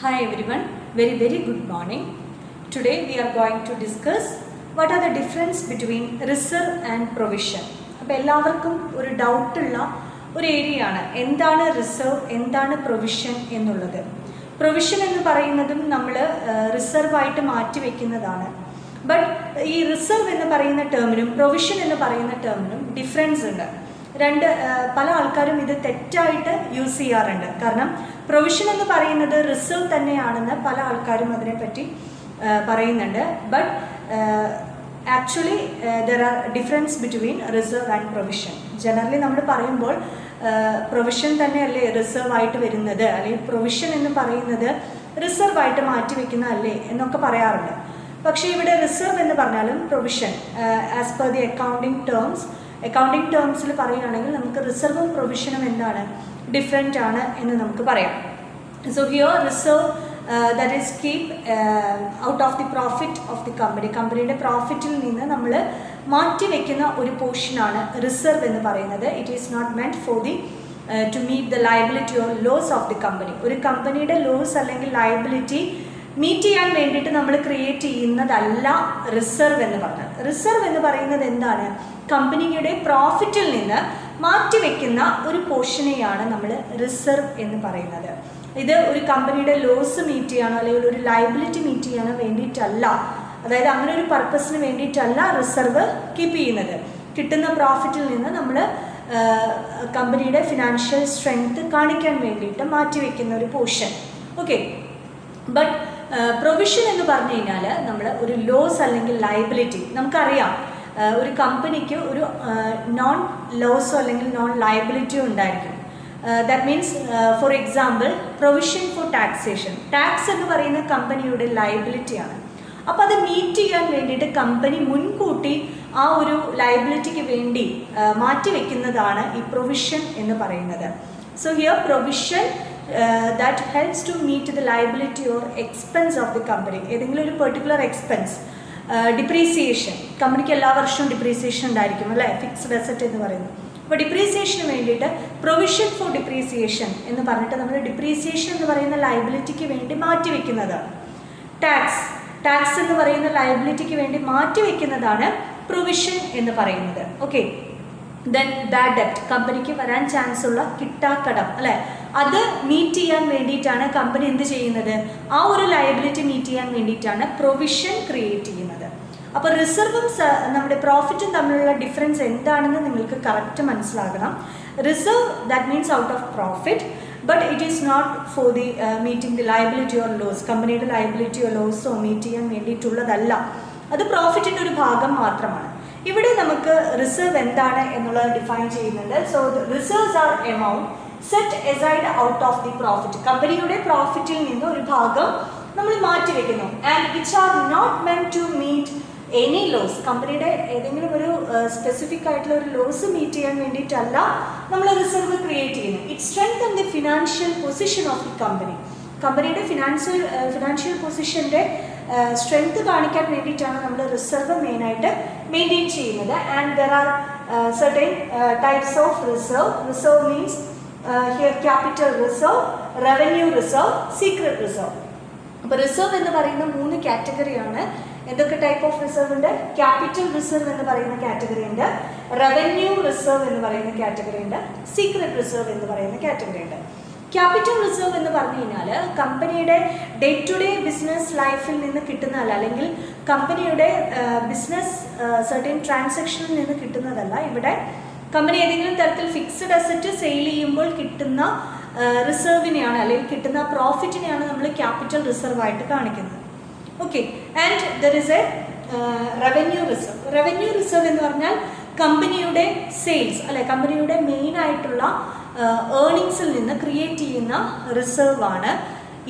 Hi everyone, very good morning. Today we are going to discuss what are the difference between reserve and provision. അപ്പോൾ എല്ലാവർക്കും ഒരു ഡൗട്ടുള്ള ഒരു area ആണ് എന്താണ് reserve എന്താണ് പ്രൊവിഷൻ എന്നുള്ളത്. പ്രൊവിഷൻ എന്ന് പറയുന്നതും നമ്മൾ റിസർവായിട്ട് മാറ്റിവെക്കുന്നതാണ്. ബട്ട് ഈ റിസർവ് എന്ന് പറയുന്ന ടേമിനും പ്രൊവിഷൻ എന്ന് പറയുന്ന ടേമിനും ഡിഫറൻസ് ഉണ്ട്. പല ആൾക്കാരും ഇത് തെറ്റായിട്ട് യൂസ് ചെയ്യാറുണ്ട്. കാരണം പ്രൊവിഷൻ എന്ന് പറയുന്നത് റിസർവ് തന്നെയാണെന്ന് പല ആൾക്കാരും അതിനെപ്പറ്റി പറയുന്നുണ്ട്. But actually there are difference between reserve and provision. Generally നമ്മൾ പറയുമ്പോൾ പ്രൊവിഷൻ തന്നെയല്ലേ റിസർവ് ആയിട്ട് വരുന്നത്, അല്ലെങ്കിൽ പ്രൊവിഷൻ എന്ന് പറയുന്നത് റിസർവ് ആയിട്ട് മാറ്റിവെക്കുന്ന അല്ലേ എന്നൊക്കെ പറയാറുണ്ട്. പക്ഷേ ഇവിടെ റിസർവ് എന്ന് പറഞ്ഞാലും provision as per the accounting ടേംസിൽ പറയുകയാണെങ്കിൽ നമുക്ക് റിസർവും പ്രൊവിഷനും എന്താണ് ഡിഫറെൻ്റ് ആണ് എന്ന് നമുക്ക് പറയാം. So here reserve that is keep out of the profit of the കമ്പനിയുടെ പ്രോഫിറ്റിൽ നിന്ന് നമ്മൾ മാറ്റിവെക്കുന്ന ഒരു പോർഷനാണ് റിസർവ് എന്ന് പറയുന്നത്. It is not meant for the to meet the liability or loss of the company. ഒരു കമ്പനിയുടെ ലോസ് അല്ലെങ്കിൽ ലയബിലിറ്റി മീറ്റ് ചെയ്യാൻ വേണ്ടിയിട്ട് നമ്മൾ ക്രിയേറ്റ് ചെയ്യുന്നതല്ല റിസർവ് എന്ന് പറഞ്ഞാൽ. റിസർവ് എന്ന് പറയുന്നത് എന്താണ്? കമ്പനിയുടെ പ്രോഫിറ്റിൽ നിന്ന് മാറ്റിവെക്കുന്ന ഒരു പോർഷനെയാണ് നമ്മൾ റിസർവ് എന്ന് പറയുന്നത്. ഇത് ഒരു കമ്പനിയുടെ ലോസ് മീറ്റ് ചെയ്യാനോ അല്ലെങ്കിൽ ഒരു ലയബിലിറ്റി മീറ്റ് ചെയ്യാനോ വേണ്ടിയിട്ടല്ല, അതായത് അങ്ങനെ ഒരു പർപ്പസിന് വേണ്ടിയിട്ടല്ല റിസർവ് കീപ്പ് ചെയ്യുന്നത്. കിട്ടുന്ന പ്രോഫിറ്റിൽ നിന്ന് നമ്മൾ കമ്പനിയുടെ ഫിനാൻഷ്യൽ സ്ട്രെങ്ത് കാണിക്കാൻ വേണ്ടിയിട്ട് മാറ്റിവെക്കുന്ന ഒരു പോർഷൻ. ഓക്കെ, ബട്ട് പ്രൊവിഷൻ എന്ന് പറഞ്ഞു കഴിഞ്ഞാൽ നമ്മൾ ഒരു ലോസ് അല്ലെങ്കിൽ ലയബിലിറ്റി നമുക്കറിയാം. ഒരു കമ്പനിക്ക് ഒരു നോൺ ലോസോ അല്ലെങ്കിൽ നോൺ ലയബിലിറ്റിയോ ഉണ്ടായിരിക്കും. That means four example provision for taxation. Tax എന്ന് പറയുന്ന കമ്പനിയുടെ ലയബിലിറ്റിയാണ്. അപ്പോൾ അത് മീറ്റ് ചെയ്യാൻ വേണ്ടിയിട്ട് കമ്പനി മുൻകൂട്ടി ആ ഒരു ലയബിലിറ്റിക്ക് വേണ്ടി മാറ്റിവെക്കുന്നതാണ് ഈ പ്രൊവിഷൻ എന്ന് പറയുന്നത്. So here provision that helps to meet the liability or expense of the company. ഏതെങ്കിലും ഒരു പെർട്ടിക്കുലർ എക്സ്പെൻസ്, ഡിപ്രീസിയേഷൻ, കമ്പനിക്ക് എല്ലാ വർഷവും ഡിപ്രീസിയേഷൻ ഉണ്ടായിരിക്കും അല്ലേ, ഫിക്സ്ഡ് അസറ്റ് എന്ന് പറയുന്നത്. അപ്പോൾ ഡിപ്രീസിയേഷന് വേണ്ടിയിട്ട് പ്രൊവിഷൻ ഫോർ ഡിപ്രീസിയേഷൻ എന്ന് പറഞ്ഞിട്ട് നമ്മൾ ഡിപ്രീസിയേഷൻ എന്ന് പറയുന്ന ലയബിലിറ്റിക്ക് വേണ്ടി മാറ്റിവെക്കുന്നതാണ്. ടാക്സ് എന്ന് പറയുന്ന ലയബിലിറ്റിക്ക് വേണ്ടി മാറ്റിവെക്കുന്നതാണ് പ്രൊവിഷൻ എന്ന് പറയുന്നത്. ഓക്കെ, ദെൻ ബാഡ് ഡെപ്റ്റ്, കമ്പനിക്ക് വരാൻ ചാൻസ് ഉള്ള കിട്ടാക്കടം അല്ലേ, അത് മീറ്റ് ചെയ്യാൻ വേണ്ടിയിട്ടാണ് കമ്പനി എന്ത് ചെയ്യുന്നത്, ആ ഒരു ലയബിലിറ്റി മീറ്റ് ചെയ്യാൻ വേണ്ടിയിട്ടാണ് പ്രൊവിഷൻ ക്രിയേറ്റ് ചെയ്യുന്നത്. അപ്പോൾ റിസർവും നമ്മുടെ പ്രോഫിറ്റും തമ്മിലുള്ള ഡിഫറൻസ് എന്താണെന്ന് നിങ്ങൾക്ക് കറക്റ്റ് മനസ്സിലാകണം. Reserve that means out of profit, but it is not for the meeting the liability or loss. കമ്പനിയുടെ ലയബിലിറ്റിയോ ലോസോ മീറ്റ് ചെയ്യാൻ വേണ്ടിയിട്ടുള്ളതല്ല, അത് പ്രോഫിറ്റിൻ്റെ ഒരു ഭാഗം മാത്രമാണ്. ഇവിടെ നമുക്ക് റിസർവ് എന്താണ് എന്നുള്ളത് ഡിഫൈൻ ചെയ്യുന്നുണ്ട്. So reserves are amount set aside out of the profit. കമ്പനിയുടെ പ്രോഫിറ്റിൽ നിന്ന് ഒരു ഭാഗം നമ്മൾ മാറ്റിവെക്കുന്നു. And which are not meant to meet any loss. കമ്പനിയുടെ ഏതെങ്കിലും ഒരു സ്പെസിഫിക് ആയിട്ടുള്ള ഒരു ലോസ് മീറ്റ് ചെയ്യാൻ വേണ്ടിയിട്ടല്ല നമ്മൾ റിസർവ് ക്രിയേറ്റ് ചെയ്യുന്നത്. It strengthen the financial position of the company. കമ്പനിയുടെ ഫിനാൻഷ്യൽ പൊസിഷൻ്റെ സ്ട്രെങ്ത് കാണിക്കാൻ വേണ്ടിയിട്ടാണ് നമ്മൾ റിസർവ് മെയിനായിട്ട് മെയിൻറ്റെയിൻ ചെയ്യുന്നത്. And there are certain types of reserve means here capital reserve, revenue reserve, secret reserve. അപ്പോൾ റിസർവ് എന്ന് പറയുന്ന 3 കാറ്റഗറിയാണ്. എന്തൊക്കെ ടൈപ്പ് ഓഫ് റിസർവ് ഉണ്ട്? ക്യാപിറ്റൽ റിസർവ് എന്ന് പറയുന്ന കാറ്റഗറി ഉണ്ട്, റവന്യൂ റിസർവ് എന്ന് പറയുന്ന കാറ്റഗറി ഉണ്ട്, സീക്രട്ട് റിസർവ് എന്ന് പറയുന്ന കാറ്റഗറി ഉണ്ട്. ക്യാപിറ്റൽ റിസർവ് എന്ന് പറഞ്ഞു കഴിഞ്ഞാൽ കമ്പനിയുടെ ഡേ ടു ഡേ ബിസിനസ് ലൈഫിൽ നിന്ന് കിട്ടുന്നതല്ല, അല്ലെങ്കിൽ കമ്പനിയുടെ ബിസിനസ് സർട്ടൻ ട്രാൻസാക്ഷനിൽ നിന്ന് കിട്ടുന്നതല്ല. ഇവിടെ കമ്പനി ഏതെങ്കിലും തരത്തിൽ ഫിക്സ്ഡ് അസറ്റ് സെയിൽ ചെയ്യുമ്പോൾ കിട്ടുന്ന റിസർവിനെയാണ് അല്ലെങ്കിൽ കിട്ടുന്ന പ്രോഫിറ്റിനെയാണ് നമ്മൾ ക്യാപിറ്റൽ റിസർവ് ആയിട്ട് കാണിക്കുന്നത്. Okay, and there is A revenue reserve. Revenue reserve എന്ന് പറഞ്ഞാൽ കമ്പനിയുടെ സെയിൽസ് അല്ലെ, കമ്പനിയുടെ മെയിൻ ആയിട്ടുള്ള ഏർണിങ്സിൽ നിന്ന് ക്രിയേറ്റ് ചെയ്യുന്ന റിസർവ് ആണ്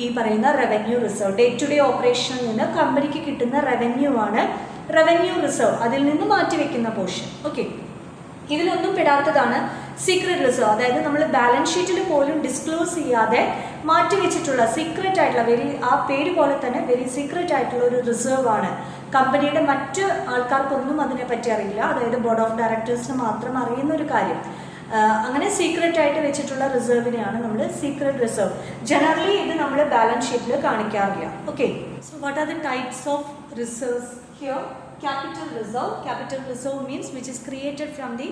ഈ പറയുന്ന revenue reserve. Day to day ഓപ്പറേഷനിൽ നിന്ന് കമ്പനിക്ക് കിട്ടുന്ന റവന്യൂ ആണ് റവന്യൂ റിസർവ്, അതിൽ നിന്ന് മാറ്റിവെക്കുന്ന പോർഷൻ. ഓക്കെ, ഇതിലൊന്നും പെടാത്തതാണ് സീക്രട്ട് റിസർവ്. അതായത് നമ്മൾ ബാലൻസ് ഷീറ്റിൽ പോലും ഡിസ്ക്ലോസ് ചെയ്യാതെ മാറ്റിവെച്ചിട്ടുള്ള സീക്രട്ട് ആയിട്ടുള്ള ആ പേര് പോലെ തന്നെ വെരി സീക്രട്ട് ആയിട്ടുള്ള ഒരു റിസർവ് ആണ്. കമ്പനിയുടെ മറ്റ് ആൾക്കാർക്കൊന്നും അതിനെപ്പറ്റി അറിയില്ല, അതായത് ബോർഡ് ഓഫ് ഡയറക്ടേഴ്സിന് മാത്രം അറിയുന്ന ഒരു കാര്യം. അങ്ങനെ സീക്രട്ട് ആയിട്ട് വെച്ചിട്ടുള്ള റിസർവിനെയാണ് നമ്മൾ സീക്രട്ട് റിസർവ്. ജനറലി ഇത് നമ്മൾ ബാലൻസ് ഷീറ്റിൽ കാണിക്കാറില്ല. Okay, so what are the types of reserves here? Capital reserve. Capital reserve means which is created from the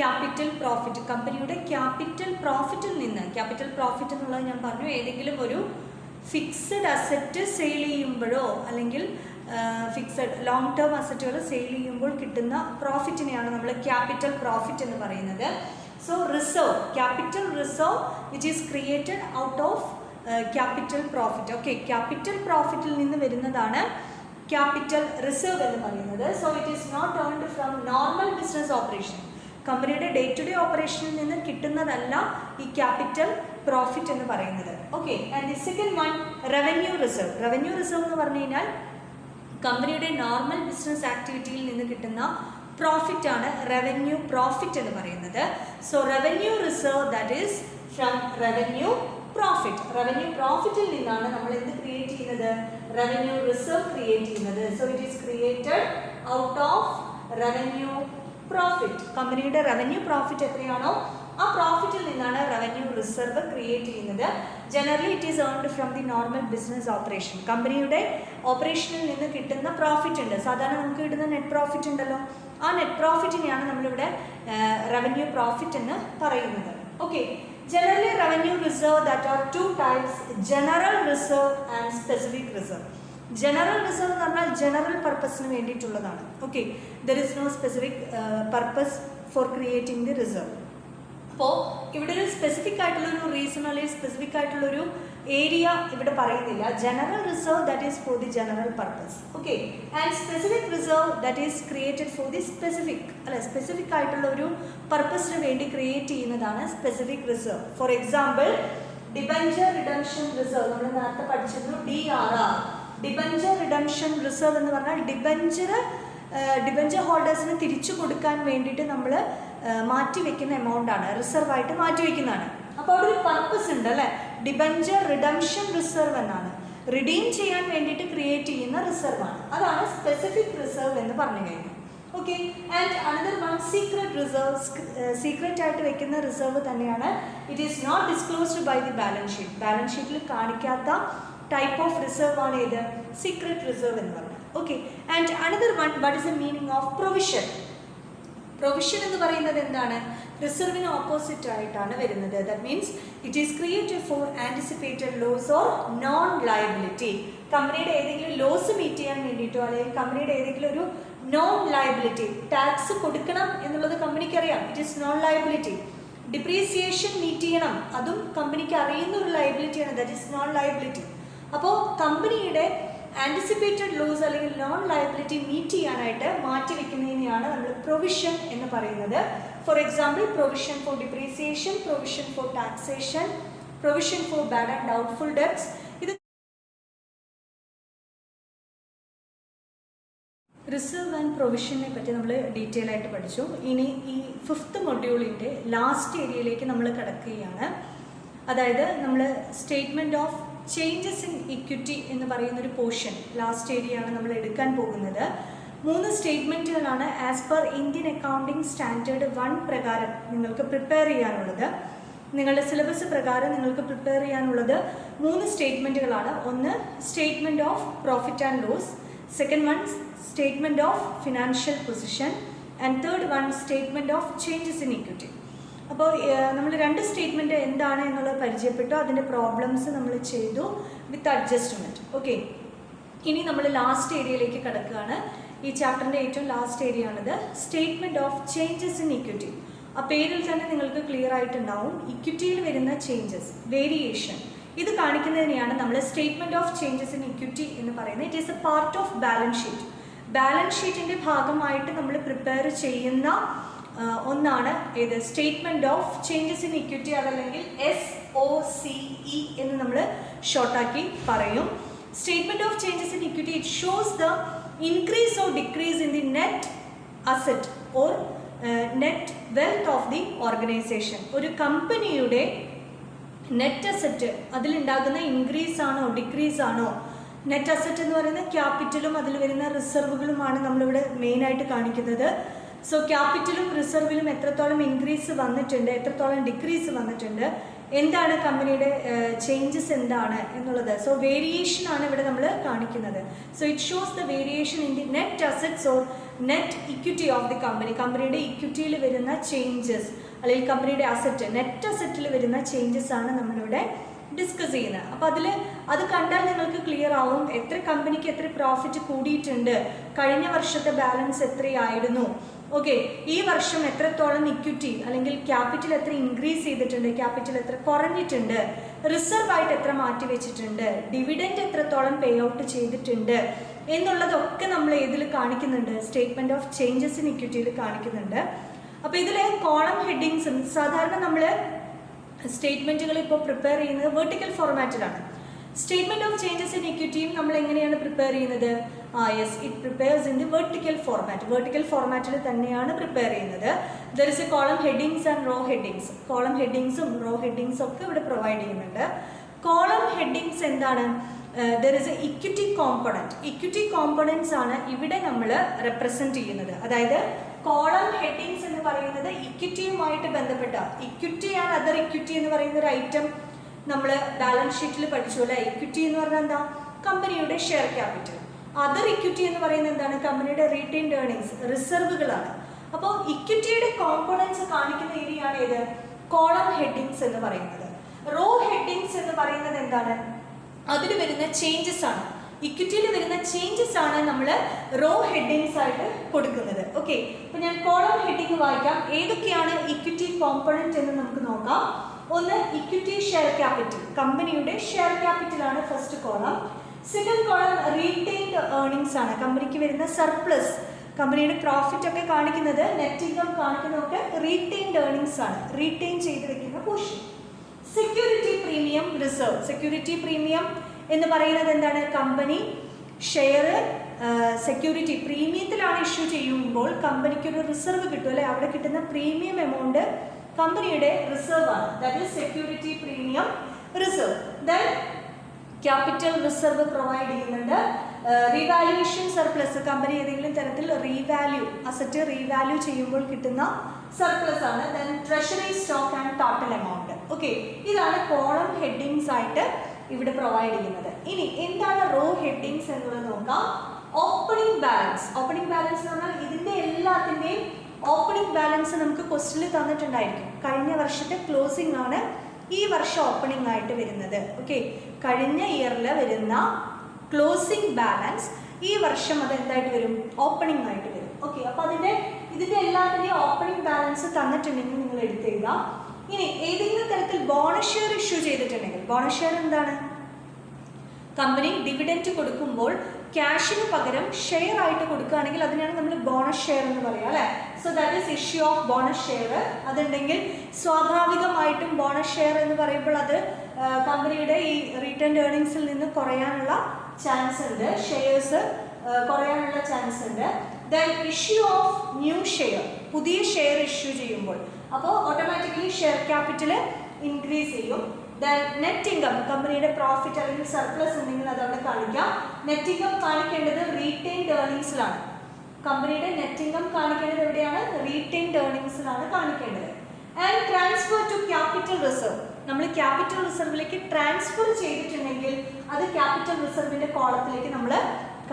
capital profit. കമ്പനിയുടെ ക്യാപിറ്റൽ പ്രോഫിറ്റിൽ നിന്ന്, ക്യാപിറ്റൽ പ്രോഫിറ്റ് എന്നുള്ളത് ഞാൻ പറഞ്ഞു, ഏതെങ്കിലും ഒരു ഫിക്സഡ് അസറ്റ് സെയിൽ ചെയ്യുമ്പോഴോ അല്ലെങ്കിൽ ഫിക്സഡ് ലോങ് ടേം അസറ്റുകൾ സെയിൽ ചെയ്യുമ്പോൾ കിട്ടുന്ന പ്രോഫിറ്റിനെയാണ് നമ്മൾ ക്യാപിറ്റൽ പ്രോഫിറ്റ് എന്ന് പറയുന്നത്. So reserve, capital reserve which is created out of capital profit. Okay, capital പ്രോഫിറ്റിൽ നിന്ന് വരുന്നതാണ് ക്യാപിറ്റൽ റിസർവ് എന്ന് പറയുന്നത്. So it is not earned from normal business operation. കമ്പനിയുടെ ഡേ ടു ഡേ ഓപ്പറേഷനിൽ നിന്ന് കിട്ടുന്നതല്ല ഈ ക്യാപിറ്റൽ പ്രോഫിറ്റ് എന്ന് പറയുന്നത്. Okay, and the second one revenue reserve. Revenue reserve എന്ന് പറഞ്ഞു കഴിഞ്ഞാൽ കമ്പനിയുടെ നോർമൽ ബിസിനസ് ആക്ടിവിറ്റിയിൽ നിന്ന് കിട്ടുന്ന പ്രോഫിറ്റ് ആണ് റവന്യൂ പ്രോഫിറ്റ് എന്ന് പറയുന്നത്. So revenue reserve that is from revenue profit. Revenue പ്രോഫിറ്റിൽ നിന്നാണ് നമ്മൾ എന്ത് ക്രിയേറ്റ് ചെയ്യുന്നത്? റവന്യൂ റിസർവ് ക്രിയേറ്റ് ചെയ്യുന്നത്. So it is created out of revenue profit. കമ്പനിയുടെ റവന്യൂ പ്രോഫിറ്റ് എത്രയാണോ ആ പ്രോഫിറ്റിൽ നിന്നാണ് റവന്യൂ റിസർവ് ക്രിയേറ്റ് ചെയ്യുന്നത്. Generally it is earned from the normal business operation. കമ്പനിയുടെ ഓപ്പറേഷനിൽ നിന്ന് കിട്ടുന്ന പ്രോഫിറ്റ് ഉണ്ട്. സാധാരണ നമുക്ക് കിട്ടുന്ന നെറ്റ് പ്രോഫിറ്റ് ഉണ്ടല്ലോ, ആ നെറ്റ് പ്രോഫിറ്റിനെയാണ് നമ്മളിവിടെ റവന്യൂ പ്രോഫിറ്റ് എന്ന് പറയുന്നത്. Okay, generally revenue reserve that are two types, general reserve and specific reserve. General reserve എന്ന് പറഞ്ഞാൽ ജനറൽ പർപ്പസിന് വേണ്ടിയിട്ടുള്ളതാണ്. Okay, there is no specific purpose for creating the reserve. അപ്പോൾ ഇവിടെ ഒരു സ്പെസിഫിക് ആയിട്ടുള്ളൊരു റീസൺ അല്ലെങ്കിൽ സ്പെസിഫിക് ആയിട്ടുള്ളൊരു ഏരിയ ഇവിടെ പറയുന്നില്ല. General reserve that is for the general purpose. Okay, and specific reserve that is created for the specific അല്ലെ specific ആയിട്ടുള്ള ഒരു പർപ്പസിന് വേണ്ടി ക്രിയേറ്റ് ചെയ്യുന്നതാണ് specific reserve. For example debenture redemption reserve നമ്മൾ നേരത്തെ പഠിച്ചിരുന്നു. DRR, ഡിബഞ്ചർ റിഡംഷൻ റിസർവ് എന്ന് പറഞ്ഞാൽ ഡിബഞ്ചർ ഹോൾഡേഴ്സിന് തിരിച്ചു കൊടുക്കാൻ വേണ്ടിയിട്ട് നമ്മൾ മാറ്റിവെക്കുന്ന എമൗണ്ട് ആണ്, റിസർവായിട്ട് മാറ്റിവെക്കുന്നതാണ്. അപ്പോൾ അവിടെ ഒരു പർപ്പസ് ഉണ്ട് അല്ലേ? ഡിബഞ്ചർ റിഡംഷൻ റിസർവ് എന്നാണ്, റിഡീം ചെയ്യാൻ വേണ്ടിയിട്ട് ക്രിയേറ്റ് ചെയ്യുന്ന റിസർവാണ്. അതാണ് സ്പെസിഫിക് റിസർവ് എന്ന് പറഞ്ഞു കഴിഞ്ഞു. Okay, and another one secret reserve. Secret ആയിട്ട് വെക്കുന്ന റിസർവ് തന്നെയാണ്. It is not disclosed by the balance sheet. Balance ഷീറ്റിൽ കാണിക്കാത്ത ടൈപ്പ് ഓഫ് റിസർവ് ആണ് ഇത് സീക്രട്ട് റിസർവ് എന്ന് പറഞ്ഞത്. Okay, and another one what is the meaning of provision. Provision എന്ന് പറയുന്നത് എന്താണ്? റിസർവിന് ഓപ്പോസിറ്റ് ആയിട്ടാണ് വരുന്നത്. That means it is created for anticipated loss or non liability. കമ്പനിയുടെ ഏതെങ്കിലും ലോസ് മീറ്റ് ചെയ്യാൻ വേണ്ടിയിട്ടോ അല്ലെങ്കിൽ കമ്പനിയുടെ ഏതെങ്കിലും ഒരു നോൺ ലയബിലിറ്റി, ടാക്സ് കൊടുക്കണം എന്നുള്ളത് കമ്പനിക്ക് അറിയാം, it is known liability. Depreciation meet ചെയ്യണം, അതും കമ്പനിക്ക് അറിയുന്ന ഒരു ലയബിലിറ്റിയാണ്, ദാറ്റ് ഈസ് നോൺ ലയബിലിറ്റി. അപ്പോൾ കമ്പനിയുടെ ആൻറ്റിസിപ്പേറ്റഡ് ലോസ് അല്ലെങ്കിൽ നോൺ ലയബിലിറ്റി മീറ്റ് ചെയ്യാനായിട്ട് മാറ്റിവെക്കുന്നതിനെയാണ് നമ്മൾ പ്രൊവിഷൻ എന്ന് പറയുന്നത്. For example provision for depreciation, provision for taxation, provision for bad and doubtful debts. ഇത് റിസർവ് ആൻഡ് പ്രൊവിഷനെ പറ്റി നമ്മൾ ഡീറ്റെയിൽ ആയിട്ട് പഠിച്ചു. ഇനി ഈ 5th മൊഡ്യൂളിൻ്റെ ലാസ്റ്റ് ഏരിയയിലേക്ക് നമ്മൾ കിടക്കുകയാണ്. അതായത് നമ്മൾ statement of changes in equity എന്ന് പറയുന്നൊരു പോർഷൻ ലാസ്റ്റ് ഏരിയ ആണ് നമ്മൾ എടുക്കാൻ പോകുന്നത്. 3 സ്റ്റേറ്റ്മെൻറ്റുകളാണ് as per Indian accounting standard 1 പ്രകാരം നിങ്ങൾക്ക് പ്രിപ്പയർ ചെയ്യാനുള്ളത്. നിങ്ങളുടെ സിലബസ് പ്രകാരം നിങ്ങൾക്ക് പ്രിപ്പയർ ചെയ്യാനുള്ളത് 3 സ്റ്റേറ്റ്മെൻറ്റുകളാണ്. ഒന്ന് statement of profit and loss, second one statement of financial position, and third one statement of changes in equity. അപ്പോൾ നമ്മൾ 2 സ്റ്റേറ്റ്മെൻറ്റ് എന്താണ് എന്നുള്ളത് പരിചയപ്പെട്ടു, അതിൻ്റെ പ്രോബ്ലംസ് നമ്മൾ ചെയ്തു വിത്ത് അഡ്ജസ്റ്റ്മെൻറ്റ്. ഓക്കെ, ഇനി നമ്മൾ ലാസ്റ്റ് ഏരിയയിലേക്ക് കിടക്കുകയാണ്. ഈ ചാപ്റ്ററിൻ്റെ ഏറ്റവും ലാസ്റ്റ് ഏരിയ ആണിത്, statement of changes in equity. ആ പേരിൽ തന്നെ നിങ്ങൾക്ക് ക്ലിയർ ആയിട്ടുണ്ടാവും, ഇക്വിറ്റിയിൽ വരുന്ന ചേഞ്ചസ്, വേരിയേഷൻ, ഇത് കാണിക്കുന്നതിനെയാണ് നമ്മൾ statement of changes in equity എന്ന് പറയുന്നത്. It is a part of balance sheet. Balance ഷീറ്റിൻ്റെ ഭാഗമായിട്ട് നമ്മൾ പ്രിപ്പയർ ചെയ്യുന്ന ഒന്നാണ് ഏത്? Statement of changes in equity, അതല്ലെങ്കിൽ SOCE എന്ന് നമ്മൾ ഷോർട്ടാക്കി പറയും. Statement of changes in equity it shows the increase or decrease in the net asset or net wealth of the organisation. ഒരു കമ്പനിയുടെ നെറ്റ് അസറ്റ് അതിലുണ്ടാകുന്ന ഇൻക്രീസ് ആണോ ഡിക്രീസ് ആണോ? നെറ്റ് അസറ്റ് എന്ന് പറയുന്നത് ക്യാപിറ്റലും അതിൽ വരുന്ന റിസർവുകളുമാണ് നമ്മളിവിടെ മെയിനായിട്ട് കാണിക്കുന്നത്. സോ ക്യാപിറ്റലും റിസർവിലും എത്രത്തോളം ഇൻക്രീസ് വന്നിട്ടുണ്ട്, എത്രത്തോളം ഡിക്രീസ് വന്നിട്ടുണ്ട്, എന്താണ് കമ്പനിയുടെ ചേഞ്ചസ് എന്താണ് എന്നുള്ളത്. സോ വേരിയേഷൻ ആണ് ഇവിടെ നമ്മൾ കാണിക്കുന്നത്. So it shows the variation in the net assets or net equity of the company. കമ്പനിയുടെ ഇക്വിറ്റിയിൽ വരുന്ന ചേഞ്ചസ് അല്ലെങ്കിൽ കമ്പനിയുടെ അസറ്റ് നെറ്റ് അസറ്റിൽ വരുന്ന ചേഞ്ചസ് ആണ് നമ്മളിവിടെ ഡിസ്കസ് ചെയ്യുന്നത്. അപ്പോൾ അത് കണ്ടാൽ നിങ്ങൾക്ക് ക്ലിയർ ആവും എത്ര കമ്പനിക്ക് എത്ര പ്രോഫിറ്റ് കൂടിയിട്ടുണ്ട്, കഴിഞ്ഞ വർഷത്തെ ബാലൻസ് എത്രയായിരുന്നു, ഓക്കെ, ഈ വർഷം എത്രത്തോളം ഇക്വിറ്റി അല്ലെങ്കിൽ ക്യാപിറ്റൽ എത്ര ഇൻക്രീസ് ചെയ്തിട്ടുണ്ട്, ക്യാപിറ്റൽ എത്ര കുറഞ്ഞിട്ടുണ്ട്, റിസർവ് ആയിട്ട് എത്ര മാറ്റി വെച്ചിട്ടുണ്ട്, ഡിവിഡൻഡ് എത്രത്തോളം പേ ഔട്ട് ചെയ്തിട്ടുണ്ട് എന്നുള്ളതൊക്കെ നമ്മൾ ഏതിൽ കാണിക്കുന്നുണ്ട്, സ്റ്റേറ്റ്മെന്റ് ഓഫ് ചേഞ്ചസ് ഇൻ ഇക്വിറ്റിയിൽ കാണിക്കുന്നുണ്ട്. അപ്പോൾ ഇതിൽ കോളം ഹെഡിങ്സും സാധാരണ നമ്മൾ സ്റ്റേറ്റ്മെന്റുകൾ ഇപ്പോൾ പ്രിപ്പയർ ചെയ്യുന്നത് വെർട്ടിക്കൽ ഫോർമാറ്റിലാണ്. സ്റ്റേറ്റ്മെന്റ് ഓഫ് ചേഞ്ചസ് ഇൻ ഇക്വിറ്റിയും നമ്മൾ എങ്ങനെയാണ് പ്രിപ്പയർ ചെയ്യുന്നത്? Yes, it prepares in the vertical format. Vertical ഫോർമാറ്റിൽ തന്നെയാണ് പ്രിപ്പയർ ചെയ്യുന്നത്. There is a column headings and row headings. Column ഹെഡിങ്സും റോ ഹെഡിങ്സും ഒക്കെ ഇവിടെ പ്രൊവൈഡ് ചെയ്യുന്നുണ്ട്. കോളം ഹെഡിങ്സ് എന്താണ്? There is a equity component. Equity components ആണ് ഇവിടെ നമ്മൾ റെപ്രസെന്റ് ചെയ്യുന്നത്. അതായത് കോളം ഹെഡിങ്സ് എന്ന് പറയുന്നത് ഇക്വിറ്റിയുമായിട്ട് ബന്ധപ്പെട്ട ഇക്വിറ്റി ആൻഡ് അതർ ഇക്വിറ്റി എന്ന് പറയുന്ന ഒരു ഐറ്റം നമ്മൾ ബാലൻസ് ഷീറ്റിൽ പഠിച്ചു അല്ലേ. ഇക്വിറ്റി എന്ന് പറഞ്ഞാൽ എന്താ? കമ്പനിയുടെ ഷെയർ ക്യാപിറ്റൽ. അതർ ഇക്വിറ്റി എന്ന് പറയുന്നത് എന്താണ്? കമ്പനിയുടെ റീറ്റെയിൻഡ് ഏർണിങ്സ്, റിസർവുകളാണ്. അപ്പോൾ ഇക്വിറ്റിയുടെ കോമ്പണൻസ് കാണിക്കുന്ന ഏരിയയാണ് ഏത്? കോളം ഹെഡിങ്സ് എന്ന് പറയുന്നത്. റോ ഹെഡിങ്സ് എന്ന് പറയുന്നത് എന്താണ്? അതിൽ വരുന്ന ചേഞ്ചസ് ആണ്. ഇക്വിറ്റിയിൽ വരുന്ന ചേഞ്ചസ് ആണ് നമ്മൾ റോ ഹെഡിങ്സ് ആയിട്ട് കൊടുക്കുന്നത്. ഓക്കെ, അപ്പൊ ഞാൻ കോളം ഹെഡിങ് വായിക്കാം. ഏതൊക്കെയാണ് ഇക്വിറ്റി കോമ്പണന്റ് എന്ന് നമുക്ക് നോക്കാം. ഒന്ന്, ഇക്വിറ്റി ഷെയർ ക്യാപിറ്റൽ. കമ്പനിയുടെ ഷെയർ ക്യാപിറ്റൽ ആണ് first column. Second column retained earnings ആണ്. കമ്പനിക്ക് വരുന്ന സർപ്ലസ്, കമ്പനിയുടെ പ്രോഫിറ്റ് ഒക്കെ കാണിക്കുന്നത്, നെറ്റ് ഇൻകം കാണിക്കുന്നതൊക്കെ റീറ്റെയിൻഡ് ഏർണിങ്സ് ആണ്, റീറ്റെയിൻ ചെയ്ത് വെക്കുന്ന portion. Security premium reserve. Security premium എന്ന് പറയുന്നത് എന്താണ്? കമ്പനി ഷെയർ സെക്യൂരിറ്റി പ്രീമിയത്തിലാണ് ഇഷ്യൂ ചെയ്യുമ്പോൾ കമ്പനിക്ക് ഒരു റിസർവ് കിട്ടും അല്ലെ. അവിടെ കിട്ടുന്ന പ്രീമിയം എമൗണ്ട് കമ്പനിയുടെ റിസർവ് ആണ്. That is security premium reserve. Then capital reserve provide ചെയ്യുന്നുണ്ട്. റീവാല്യൂഷൻ സർപ്ലസ്, കമ്പനി ഏതെങ്കിലും തരത്തിൽ അസറ്റ് റീവാല്യൂ ചെയ്യുമ്പോൾ കിട്ടുന്ന സർപ്ലസ് ആണ്. Then treasury stock and total amount. Okay, ഇതാണ് കോളം ഹെഡിങ്സ് ആയിട്ട് ഇവിടെ പ്രൊവൈഡ് ചെയ്യുന്നത്. ഇനി എന്താണ് റോ ഹെഡിങ്സ് എന്നുള്ളത് നോക്കാം. Opening balance. ഓപ്പണിംഗ് ബാലൻസ് എന്ന് പറഞ്ഞാൽ ഇതിന്റെ എല്ലാത്തിൻ്റെയും ഓപ്പണിംഗ് ബാലൻസ് നമുക്ക് ക്വസ്റ്റ്യനിൽ തന്നിട്ടുണ്ടായിരിക്കും. കഴിഞ്ഞ വർഷത്തെ ക്ലോസിംഗ് ആണ് ഈ വർഷം ഓപ്പണിംഗ് ആയിട്ട് വരുന്നത്. ഓക്കെ, കഴിഞ്ഞ ഇയറിൽ വരുന്ന ക്ലോസിംഗ് ബാലൻസ് ഈ വർഷം അത് എന്തായിട്ട് വരും? ഓപ്പണിംഗ് ആയിട്ട് വരും. ഓക്കെ, അപ്പോൾ ഇതിന്റെ എല്ലാത്തിൻ്റെയും ഓപ്പണിംഗ് ബാലൻസ് തന്നിട്ടുണ്ടെങ്കിൽ നിങ്ങൾ എടുത്തെഴുതാം. ഇനി ഏതെങ്കിലും തരത്തിൽ ബോണസ് ഷെയർ ഇഷ്യൂ ചെയ്തിട്ടുണ്ടെങ്കിൽ, ബോണസ് ഷെയർ എന്താണ്? കമ്പനി ഡിവിഡൻറ്റ് കൊടുക്കുമ്പോൾ ക്യാഷിന് പകരം ഷെയർ ആയിട്ട് കൊടുക്കുകയാണെങ്കിൽ അതിനാണ് നമ്മൾ ബോണസ് ഷെയർ എന്ന് പറയുക അല്ലേ. So that is issue of bonus share. അതുണ്ടെങ്കിൽ സ്വാഭാവികമായിട്ടും ബോണസ് ഷെയർ എന്ന് പറയുമ്പോൾ അത് കമ്പനിയുടെ ഈ റിട്ടേൺ ഏർണിങ്സിൽ നിന്ന് കുറയാനുള്ള ചാൻസ് ഉണ്ട്, ഷെയർസ് കുറയാനുള്ള ചാൻസ് ഉണ്ട്. Then issue of new share, പുതിയ ഷെയർ ഇഷ്യൂ ചെയ്യുമ്പോൾ അപ്പോൾ ഓട്ടോമാറ്റിക്കലി ഷെയർ ക്യാപിറ്റൽ ഇൻക്രീസ് ചെയ്യും. ദെൻ നെറ്റ് ഇൻകം, കമ്പനിയുടെ പ്രോഫിറ്റ് അല്ലെങ്കിൽ സർപ്ലസ് ഉണ്ടെങ്കിൽ അതവിടെ കാണിക്കാം. നെറ്റ് ഇൻകം കാണിക്കേണ്ടത് റീറ്റെയിൻഡ് ഏർണിങ്സിലാണ്. കമ്പനിയുടെ നെറ്റ് ഇൻകം കാണിക്കേണ്ടത് എവിടെയാണ്? റീറ്റെയിൻഡ് ഏർണിങ്സിലാണ് കാണിക്കേണ്ടത്. And transfer to capital reserve, നമ്മൾ ക്യാപിറ്റൽ റിസർവിലേക്ക് ട്രാൻസ്ഫർ ചെയ്തിട്ടുണ്ടെങ്കിൽ അത് ക്യാപിറ്റൽ റിസർവിന്റെ കോളത്തിലേക്ക് നമ്മൾ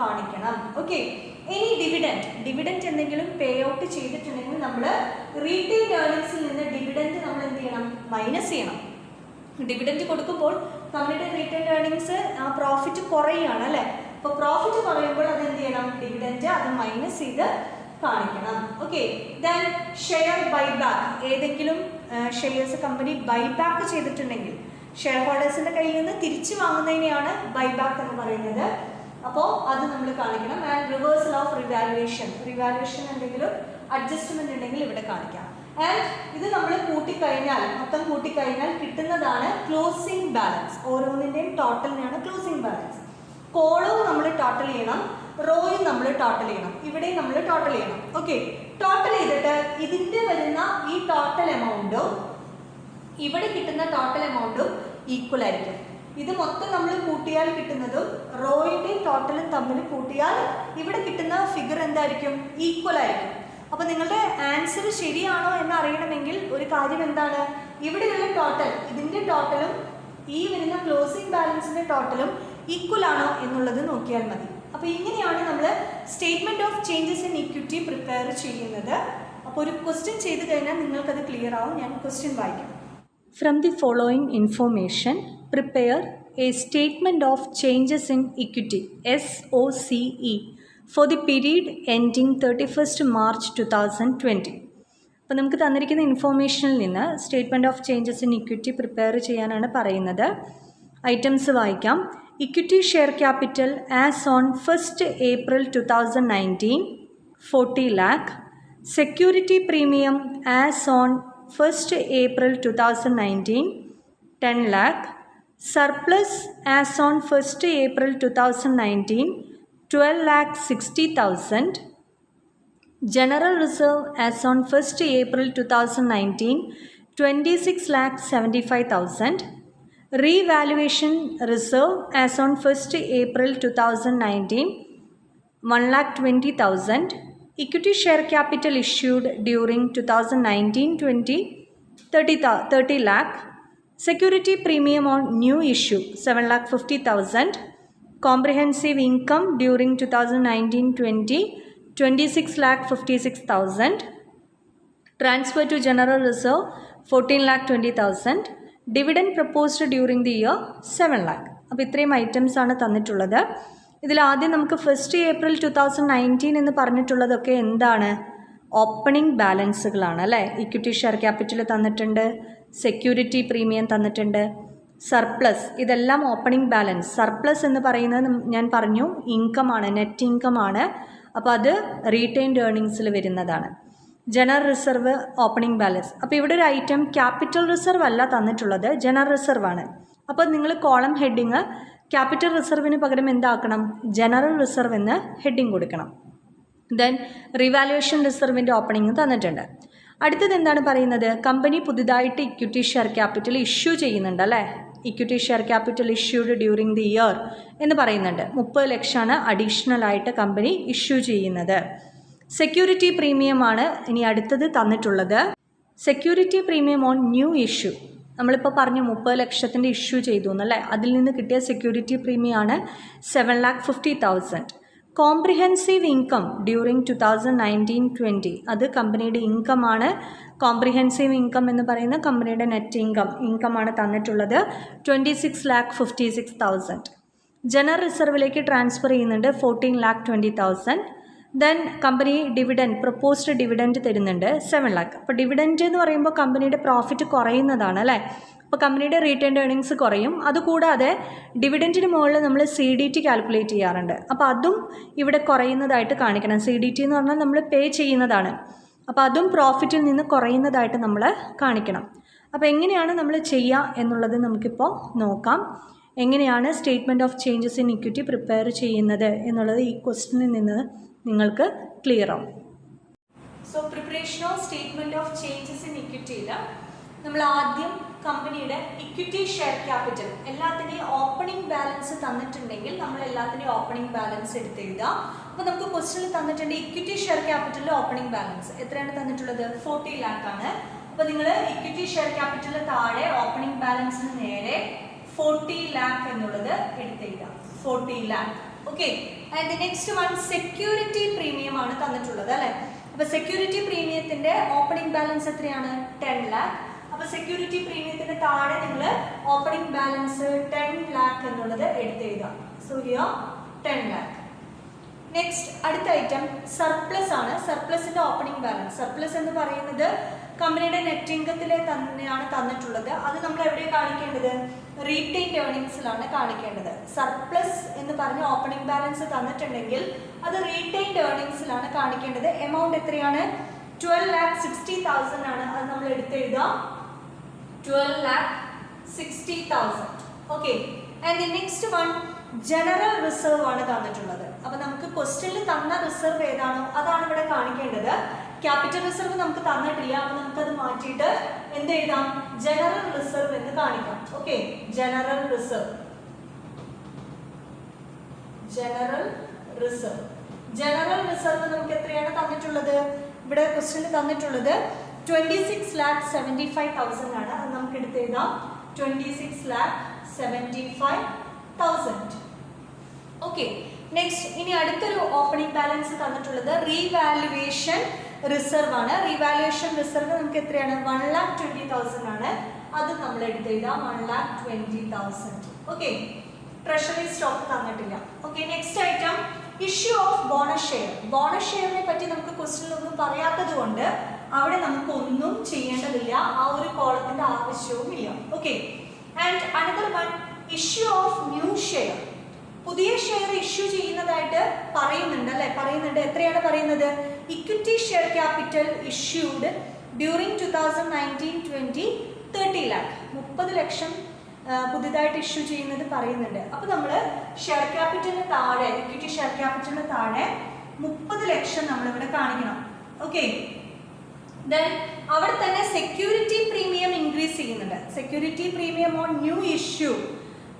കാണിക്കണം. ഓക്കെ, ഇനി ഡിവിഡൻറ്റ് എന്തെങ്കിലും പേ ഔട്ട് ചെയ്തിട്ടുണ്ടെങ്കിൽ നമ്മൾ റീറ്റെയിൻഡ് ഏർണിങ്സിൽ നിന്ന് ഡിവിഡൻറ്റ് നമ്മൾ എന്ത് ചെയ്യണം? മൈനസ് ചെയ്യണം. ഡിവിഡൻറ്റ് കൊടുക്കുമ്പോൾ കമ്പനിയുടെ റീറ്റെയിൻഡ് ഏർണിങ്സ് ആ പ്രോഫിറ്റ് കുറയുകയാണ് അല്ലേ. അപ്പോൾ പ്രോഫിറ്റ് കുറയുമ്പോൾ അത് എന്ത് ചെയ്യണം? ഡിവിഡൻറ്റ് അത് മൈനസ് ചെയ്ത് കാണിക്കണം. ഓക്കെ, ദെൻ ഷെയർ ബൈബാക്ക്, ഏതെങ്കിലും ഷെയർസ് കമ്പനി ബൈബാക്ക് ചെയ്തിട്ടുണ്ടെങ്കിൽ ഷെയർ ഹോൾഡേഴ്സിന്റെ കയ്യിൽ നിന്ന് തിരിച്ചു വാങ്ങുന്നതിനെയാണ് ബൈബാക്ക് എന്ന് പറയുന്നത്. അപ്പോൾ അത് നമ്മൾ കാണിക്കണം. ആൻഡ് റിവേഴ്സൽ ഓഫ് റിവാലുവേഷൻ എന്തെങ്കിലും അഡ്ജസ്റ്റ്മെന്റ് ഉണ്ടെങ്കിൽ ഇവിടെ കാണിക്കാം. ആൻഡ് ഇത് നമ്മൾ മൊത്തം കൂട്ടിക്കഴിഞ്ഞാൽ കിട്ടുന്നതാണ് ക്ലോസിംഗ് ബാലൻസ്. ഓരോന്നിൻ്റെയും ടോട്ടലിനെയാണ് ക്ലോസിംഗ് ബാലൻസ്. കോളവും നമ്മൾ ടോട്ടൽ ചെയ്യണം, റോയും നമ്മൾ ടോട്ടൽ ചെയ്യണം, ഇവിടെയും നമ്മൾ ടോട്ടൽ ചെയ്യണം. ഓക്കെ, ടോട്ടൽ ചെയ്തിട്ട് ഇതിൻ്റെ വരുന്ന ഈ ടോട്ടൽ എമൗണ്ടും ഇവിടെ കിട്ടുന്ന ടോട്ടൽ എമൗണ്ടും ഈക്വൽ ആയിരിക്കും. ഇത് മൊത്തം നമ്മൾ കൂട്ടിയാൽ കിട്ടുന്നതും റോയുടെയും ടോട്ടലും തമ്മിൽ കൂട്ടിയാൽ ഇവിടെ കിട്ടുന്ന ഫിഗർ എന്തായിരിക്കും? ഈക്വൽ ആയിരിക്കും. അപ്പോൾ നിങ്ങളുടെ ആൻസർ ശരിയാണോ എന്ന് അറിയണമെങ്കിൽ ഒരു കാര്യം എന്താണ്, ഇവിടെയുള്ള ടോട്ടൽ, ഇതിൻ്റെ ടോട്ടലും ഈ വരുന്ന ക്ലോസിംഗ് ബാലൻസിൻ്റെ ടോട്ടലും ഈക്വൽ ആണോ എന്നുള്ളത് നോക്കിയാൽ മതി. അപ്പോൾ ഇങ്ങനെയാണ് നമ്മൾ statement of changes in equity prepare ചെയ്യുന്നത്. അപ്പോൾ ഒരു ക്വസ്റ്റ്യൻ ചെയ്ത് കഴിഞ്ഞാൽ നിങ്ങൾക്കത് ക്ലിയർ ആവും. ഞാൻ ക്വസ്റ്റ്യൻ വായിക്കാം. From the following information prepare A statement of changes in equity SOCE for the period ending 31st March 2020. അപ്പോൾ നമുക്ക് തന്നിരിക്കുന്ന ഇൻഫോർമേഷനിൽ നിന്ന് statement of changes in equity prepare ചെയ്യാനാണ് പറയുന്നത്. ഐറ്റംസ് വായിക്കാം. Equity share capital as on 1st April 2019 40 lakh. Security premium as on 1st April 2019 10 lakh. Surplus as on 1st April 2019 12,60,000. General Reserve as on 1st April 2019 26,75,000. Revaluation Reserve as on 1st April 2019 1,20,000. Equity share capital issued during 2019-20 30 lakh. Security premium on new issue 7,50,000. Comprehensive income during 2019-20 26,56,000. Transfer to General Reserve 14,20,000. Dividend proposed during the year 7 lakh. അപ്പോൾ ഇത്രയും items ആണ് തന്നിട്ടുള്ളത്. ഇതിൽ ആദ്യം നമുക്ക് 1st April 2019 എന്ന് പറഞ്ഞിട്ടുള്ളതൊക്കെ എന്താണ്, opening ബാലൻസുകളാണ് അല്ലേ. ഇക്വിറ്റി ഷെയർ ക്യാപിറ്റൽ തന്നിട്ടുണ്ട്, സെക്യൂരിറ്റി പ്രീമിയം തന്നിട്ടുണ്ട്, സർപ്ലസ്, ഇതെല്ലാം ഓപ്പണിംഗ് ബാലൻസ്. സർപ്ലസ് എന്ന് പറയുന്നത് ഞാൻ പറഞ്ഞു ഇൻകമാണ്, നെറ്റ് ഇൻകമാണ്. അപ്പോൾ അത് റീറ്റെയിൻഡ് ഏർണിങ്സിൽ വരുന്നതാണ്. General reserve opening balance. അപ്പോൾ ഇവിടെ ഒരു ഐറ്റം ക്യാപിറ്റൽ റിസർവ് അല്ല തന്നിട്ടുള്ളത്, ജനറൽ റിസർവ് ആണ്. അപ്പോൾ നിങ്ങൾ കോളം ഹെഡിങ് ക്യാപിറ്റൽ റിസർവിന് പകരം എന്താക്കണം, ജനറൽ റിസർവ് എന്ന് ഹെഡിങ് കൊടുക്കണം. ദെൻ റിവാലുവേഷൻ റിസർവിൻ്റെ ഓപ്പണിംഗ് തന്നിട്ടുണ്ട്. അടുത്തത് എന്താണ് പറയുന്നത്, കമ്പനി പുതുതായിട്ട് ഇക്വിറ്റി ഷെയർ ക്യാപിറ്റൽ ഇഷ്യൂ ചെയ്യുന്നുണ്ട് അല്ലേ. Equity share capital issued during the year എന്ന് പറയുന്നുണ്ട്. 30 ലക്ഷമാണ് അഡീഷണൽ ആയിട്ട് കമ്പനി ഇഷ്യൂ ചെയ്യുന്നത്. സെക്യൂരിറ്റി പ്രീമിയമാണ് ഇനി അടുത്തത് തന്നിട്ടുള്ളത്. Security premium on new issue, നമ്മളിപ്പോൾ പറഞ്ഞു 30 ലക്ഷത്തിൻ്റെ ഇഷ്യൂ ചെയ്തു എന്നല്ലേ, അതിൽ നിന്ന് കിട്ടിയ സെക്യൂരിറ്റി പ്രീമിയമാണ് 7,50,000. കോംപ്രിഹെൻസീവ് ഇൻകം ഡ്യൂറിങ് 2019-20, അത് കമ്പനിയുടെ ഇൻകമാണ്. കോംപ്രിഹെൻസീവ് ഇൻകം എന്ന് പറയുന്ന കമ്പനിയുടെ നെറ്റ് ഇൻകമാണ് തന്നിട്ടുള്ളത് 26,56,000. ജനറൽ റിസർവിലേക്ക് ട്രാൻസ്ഫർ ചെയ്യുന്നുണ്ട് 14,20,000. Then company dividend, proposed dividend തരുന്നുണ്ട് 7 lakh. അപ്പോൾ ഡിവിഡൻഡ് എന്ന് പറയുമ്പോൾ കമ്പനിയുടെ പ്രോഫിറ്റ് കുറയുന്നതാണ് അല്ലേ. അപ്പോൾ കമ്പനിയുടെ റീറ്റെയിൻഡ് ഏർണിങ്സ് കുറയും. അതുകൂടാതെ ഡിവിഡൻറ്റിന് മുകളിൽ നമ്മൾ CDT കാൽക്കുലേറ്റ് ചെയ്യാറുണ്ട്. അപ്പോൾ അതും ഇവിടെ കുറയുന്നതായിട്ട് കാണിക്കണം. CDT എന്ന് പറഞ്ഞാൽ നമ്മൾ പേ ചെയ്യുന്നതാണ്. അപ്പോൾ അതും പ്രോഫിറ്റിൽ നിന്ന് കുറയുന്നതായിട്ട് നമ്മൾ കാണിക്കണം. അപ്പോൾ എങ്ങനെയാണ് നമ്മൾ ചെയ്യുക എന്നുള്ളത് നമുക്കിപ്പോൾ നോക്കാം. എങ്ങനെയാണ് statement of changes in equity prepare ചെയ്യുന്നത് എന്നുള്ളത് ഈ ക്വസ്റ്റ്യനിൽ നിന്ന് നിങ്ങൾക്ക് ക്ലിയർ ആവും. So preparation of statement of changes in ഇക്വിറ്റിയിൽ നമ്മൾ ആദ്യം കമ്പനിയുടെ ഇക്വിറ്റി ഷെയർ ക്യാപിറ്റൽ, എല്ലാത്തിൻ്റെയും ഓപ്പണിംഗ് ബാലൻസ് തന്നിട്ടുണ്ടെങ്കിൽ നമ്മൾ എല്ലാത്തിൻ്റെയും ഓപ്പണിംഗ് ബാലൻസ് എടുത്തെഴുതുക. അപ്പോൾ നമുക്ക് ക്വസ്റ്റ്യനിൽ തന്നിട്ടുണ്ട് ഇക്വിറ്റി ഷെയർ ക്യാപിറ്റലിൻ്റെ ഓപ്പണിംഗ് ബാലൻസ് എത്രയാണ് തന്നിട്ടുള്ളത്, 40 lakh ആണ്. അപ്പോൾ നിങ്ങൾ ഇക്വിറ്റി ഷെയർ ക്യാപിറ്റലിന് താഴെ ഓപ്പണിംഗ് ബാലൻസിന് നേരെ 40 lakh എന്നുള്ളത് എടുത്തെഴുതുക. 40 lakh. Okay. And next one security premium ആണ് തന്നിട്ടുള്ളത് അല്ലേ. അപ്പോൾ സെക്യൂരിറ്റി പ്രീമിയത്തിൻ്റെ ഓപ്പണിംഗ് ബാലൻസ് എത്രയാണ്, 10 lakh. അപ്പോൾ സെക്യൂരിറ്റി പ്രീമിയത്തിൻ്റെ താഴെ നിങ്ങൾ ഓപ്പണിംഗ് ബാലൻസ് 10 lakh എന്നുള്ളത് എടുത്തെഴുതുക. So here 10 lakh. നെക്സ്റ്റ് അടുത്ത ഐറ്റം സർപ്ലസ് ആണ്. സർപ്ലസിൻ്റെ ഓപ്പണിംഗ് ബാലൻസ്, സർപ്ലസ് എന്ന് പറയുന്നത് കമ്പനിയുടെ നെറ്റ് ഇൻകത്തിലെ തന്നെയാണ് തന്നിട്ടുള്ളത്. അത് നമ്മൾ എവിടെ കാണിക്കേണ്ടത്, റീറ്റെയിൻഡ് ഏർണിങ്സിലാണ് കാണിക്കേണ്ടത്. സർപ്ലസ് എന്ന് പറഞ്ഞ ഓപ്പണിംഗ് ബാലൻസ് തന്നിട്ടുണ്ടെങ്കിൽ അത് റീറ്റെയിൻഡ് ഏർണിങ്സിലാണ് കാണിക്കേണ്ടത്. എമൗണ്ട് എത്രയാണ്, 12,60,000 ആണ്. അത് നമ്മൾ എടുത്തെഴുതുക 12,60,000. Okay. And next one general reserve ആണ് തന്നിട്ടുള്ളത്. അപ്പോൾ നമുക്ക് ക്വസ്റ്റ്യനിൽ തന്ന റിസർവ് ഏതാണോ അതാണ് ഇവിടെ കാണിക്കേണ്ടത്. ക്യാപിറ്റൽ റിസർവ് നമുക്ക് തന്നിട്ടില്ല. അപ്പോൾ നമുക്കത് മാറ്റിയിട്ട് എന്ത് എഴുതാം, ജനറൽ റിസർവ് എന്ന് കാണിക്കാം. Okay. General reserve, general reserve, general reserve നമുക്ക് എത്രയാണ് തന്നിട്ടുള്ളത്, ഇവിടെ ക്വസ്റ്റ്യൻ തന്നിട്ടുള്ളത് 26,75,000 ആണ്. അത് നമുക്ക് എടുത്ത് എഴുതാം 26,75,000. ഓക്കെ, നെക്സ്റ്റ് ഇനി അടുത്തൊരു ഓപ്പണിംഗ് ബാലൻസ് തന്നിട്ടുള്ളത് റീവാലുവേഷൻ റിസർവ് ആണ്. റീവാലുവേഷൻ റിസർവ് നമുക്ക് എത്രയാണ്? 1,20,000 ആണ്. അത് നമ്മൾ എടുത്ത് എഴുതാം 1,20,000. ഓക്കെ, ട്രഷറി സ്റ്റോക്ക് തന്നിട്ടില്ല. Okay, next item issue of bonus share. Bonus ഷെയറിനെ പറ്റി നമുക്ക് ക്വസ്റ്റ്യനിലൊന്നും പറയാത്തത് കൊണ്ട് അവിടെ നമുക്ക് ഒന്നും ചെയ്യേണ്ടതില്ല, ആ ഒരു കോളത്തിന്റെ ആവശ്യവുമില്ല. Okay, and another one issue of new share. പുതിയ ഷെയർ ഇഷ്യൂ ചെയ്യുന്നതായിട്ട് പറയുന്നുണ്ട് അല്ലെ, പറയുന്നുണ്ട്. എത്രയാണ് പറയുന്നത്? Equity share capital issued during 2019-20 30 lakh, 30 ലക്ഷം പുതിയതായിട്ട് ഇഷ്യൂ ചെയ്യുന്നത് പറയുന്നുണ്ട്. അപ്പോൾ നമ്മൾ ഷെയർ ക്യാപിറ്റലിന് താഴെ, ഇക്വിറ്റി ഷെയർ ക്യാപിറ്റലിന് താഴെ 30 ലക്ഷം നമ്മളിവിടെ കാണിക്കണം. ഓക്കെ, ദെൻ അവിടെ തന്നെ സെക്യൂരിറ്റി പ്രീമിയം ഇൻക്രീസ് ചെയ്യുന്നുണ്ട്. Security premium on new issue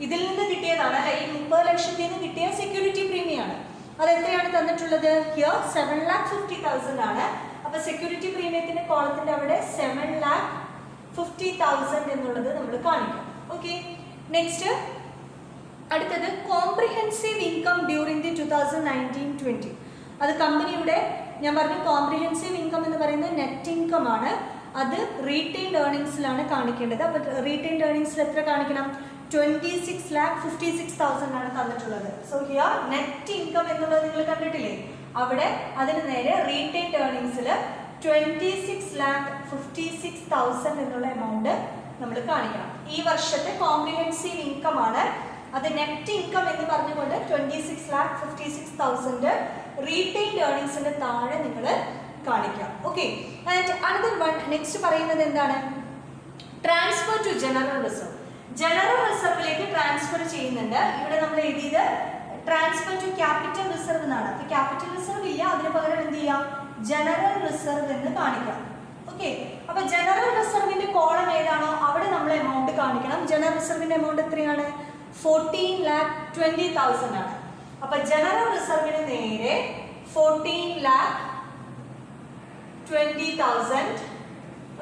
ഇതിൽ നിന്ന് കിട്ടിയതാണ് അല്ലെ, ഈ 30 ലക്ഷത്തിൽ നിന്ന് കിട്ടിയ സെക്യൂരിറ്റി പ്രീമിയം ആണ്. അത് എത്രയാണ് തന്നിട്ടുള്ളത്? ഹിയർ 7,50,000 ആണ്. അപ്പൊ സെക്യൂരിറ്റി പ്രീമിയത്തിന്റെ കോളത്തിന്റെ അവിടെ 7,50,000 എന്നുള്ളത് നമ്മൾ കാണിക്കാം. ഓക്കെ, നെക്സ്റ്റ് അടുത്തത് കോംപ്രിഹെൻസീവ് ഇൻകം ഡ്യൂറിംഗ് ദി 2019-20. അത് കമ്പനിയുടെ, ഞാൻ പറഞ്ഞു കോംപ്രിഹെൻസീവ് ഇൻകം എന്ന് പറയുന്നത് നെറ്റ് ഇൻകം ആണ്. അത് റീറ്റെയിൻഡ് ഏർണിംഗ്സിലാണ് കാണിക്കേണ്ടത്. അപ്പൊ റീറ്റെയിൻഡ് ഏർണിംഗ്സിൽ എത്ര കാണിക്കണം? 26,56,000 ആണ് തന്നിട്ടുള്ളത്. സോ ഹിയർ നെറ്റ് ഇൻകം എന്നുള്ളത് നിങ്ങൾ കണ്ടിട്ടില്ലേ, അവിടെ അതിന് നേരെ റീറ്റെയിൻഡ് ഏർണിംഗ്സിൽ 26,56,000 എന്നുള്ള എമൗണ്ട് നമ്മൾ കാണിക്കണം. ഈ വർഷത്തെ കോംപ്രിഹെൻസീവ് ഇൻകം ആണ്, അത് നെറ്റ് ഇൻകം എന്ന് പറഞ്ഞുകൊണ്ട് 26,56,000 റീറ്റെയിൻഡ് ഏർണിംഗ്സിന്റെ താഴെ നിങ്ങൾ കാണിക്കാം. Okay, and another one next പറയുന്നത് എന്താണ്? Transfer to general reserve. General റിസർവിലേക്ക് ട്രാൻസ്ഫർ ചെയ്യുന്നുണ്ട്. ഇവിടെ നമ്മൾ എഴുതിയത് ട്രാൻസ്ഫർ ടു ക്യാപിറ്റൽ റിസർവ് എന്നാണ്. അപ്പൊ ക്യാപിറ്റൽ റിസർവ് ഇല്ല, അതിന് പകരം എന്ത് ചെയ്യാം? ജനറൽ റിസർവ് എന്ന് കാണിക്കാം. ഓക്കെ, അപ്പൊ ജനറൽ റിസർവിന്റെ കോളം ഏതാണോ അവിടെ നമ്മൾ എമൗണ്ട് കാണിക്കണം. ജനറൽ റിസർവിന്റെ എമൗണ്ട് എത്രയാണ്? 14,20,000 ആണ്. അപ്പൊ ജനറൽ റിസർവിന് നേരെ 14,20,000.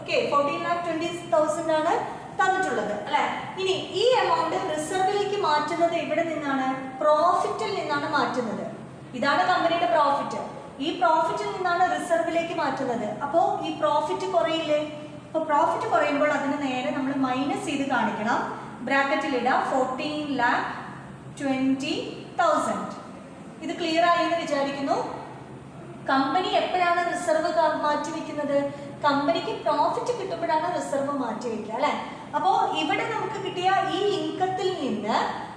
ഓക്കെ, 14,20,000 ആണ് തന്നിട്ടുള്ളത് അല്ലെ. ഇനി ഈ എമൗണ്ട് റിസർവിലേക്ക് മാറ്റുന്നത് ഇവിടെ നിന്നാണ്? പ്രോഫിറ്റിൽ നിന്നാണ് മാറ്റുന്നത്. ഇതാണ് കമ്പനിയുടെ പ്രോഫിറ്റ്. ഈ പ്രോഫിറ്റിൽ നിന്നാണ് റിസർവിലേക്ക് മാറ്റുന്നത്. അപ്പോൾ ഈ പ്രോഫിറ്റ് കുറയില്ലേ? അപ്പോൾ പ്രോഫിറ്റ് കുറയുമ്പോൾ അതിന് നേരെ നമ്മൾ മൈനസ് ചെയ്ത് കാണിക്കണം. ബ്രാക്കറ്റിൽ ഇടാം 14,20,000. ഇത് ക്ലിയർ ആയി എന്ന് വിചാരിക്കുന്നു. കമ്പനി എപ്പോഴാണ് റിസർവ് മാറ്റിവെക്കുന്നത്? കമ്പനിക്ക് പ്രോഫിറ്റ് കിട്ടുമ്പോഴാണ് റിസർവ് മാറ്റിവെക്കുക അല്ലെ. അപ്പോൾ ഇവിടെ നമുക്ക് കിട്ടിയ ഈ ഇൻകത്തിൽ നിന്ന്